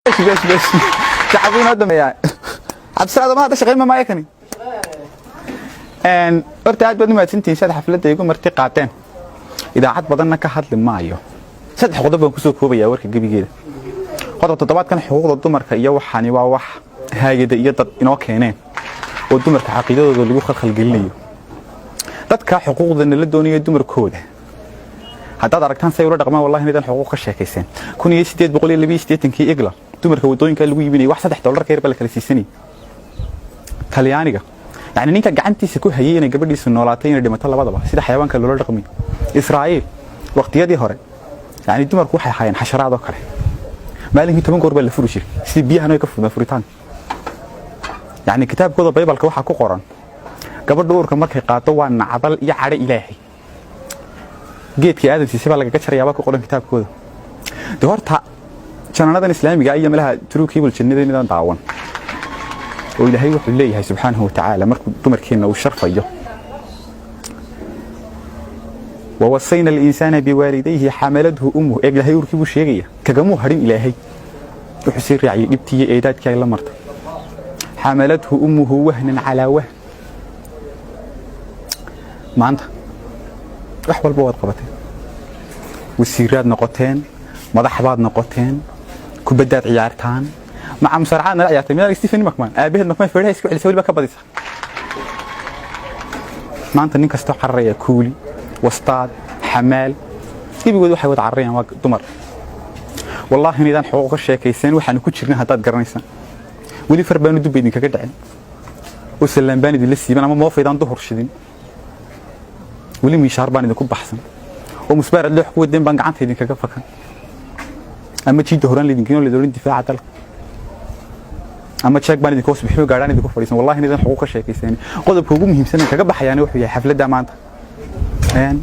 بس تعبون هذا يعني عبد السلام ما هذا شغال ما يكني ان ارتعد بدل ما تنتين سد حفلته يقول مرتي قاطين اذا عاد بدنا كهدل maayo saddex qodob baan ku soo koobaya warka gabigeeda qodob toddobaadkan xuquuqda dumarka iyo waxani waa wax haayada iyo dad inoo keeneen oo dumarka xaqiiqadooda lagu khalkhal gelinayo dadka xuquuqdana la doonayo dumarkooda haddaad aragtaan say ula dhaqmaan wallahi nidan xuquuq ka sheekaysan 1882 igla dumarka wadooyinka lagu iibinay wax $3 ka yar bal kala siisanay talyaaniga يعني ninka gacantiisa ku hayay inay gabadhiisa noolaatay inay dhimato labadaba sida xayawaanka loo dhaqmay Israa'iil waqtiyadii hore يعني dumarku waxay hayeen xasharaad oo kale maalinkii 10 goor baa la furi jiray si biyaha ay ka fududaan furitaan يعني kitaabkooda Bible-ka waxa ku qoran gabadha uurka markay qaato waa nacdal iyo cadho Ilaahay geedkii aadamkiisa baa laga jarayaa ku qoran kitaabkooda horta jannada islaamiga ay malaha turuukii bulshada nidan daawan oo Ilaahay wuxuu leeyahay subhanahu wa ta'ala markuu dumarkeena uu sharfayo ووصينا الإنسان بوالديه حملته أمه إلهي وركبوا شيء كجمو هرم إلهي وحسير يعني جبتي إيداد كي لا مرت حملته أمه وهنا على وهن ما أنت أحوال بواد قبتين والسيرات نقطتين مضحبات نقطتين كبدات عيارتان مع مسرعان لا يعتمد على ستيفن مكمان أبيه مكمان فريق يسوي يسوي بك بديسة ما أنت نيك استقر يا كولي وسطاد حمال يبغوا waxay wada carreen waa dumar wallahi nidan xuquuq sheekaysan waxaan ku jirnaa hadaad garanaysan wali farbaanu dubeedin kaga dhacin oo salaam baan idin la siiban ama moofeedan duhur shidin wali miishaar baan idin ku baxsan oo musbaar lix ku wadin baan gacanta idin kaga fakan ama jii dohoran idin keenoo leedorin difaaca dalka ama check baan idin ku soo gaaraan idin ku fariisan wallahi nidan xuquuq sheekaysan qodobka ugu muhiimsan kaga baxayaan wuxuu yahay xafladda maanta and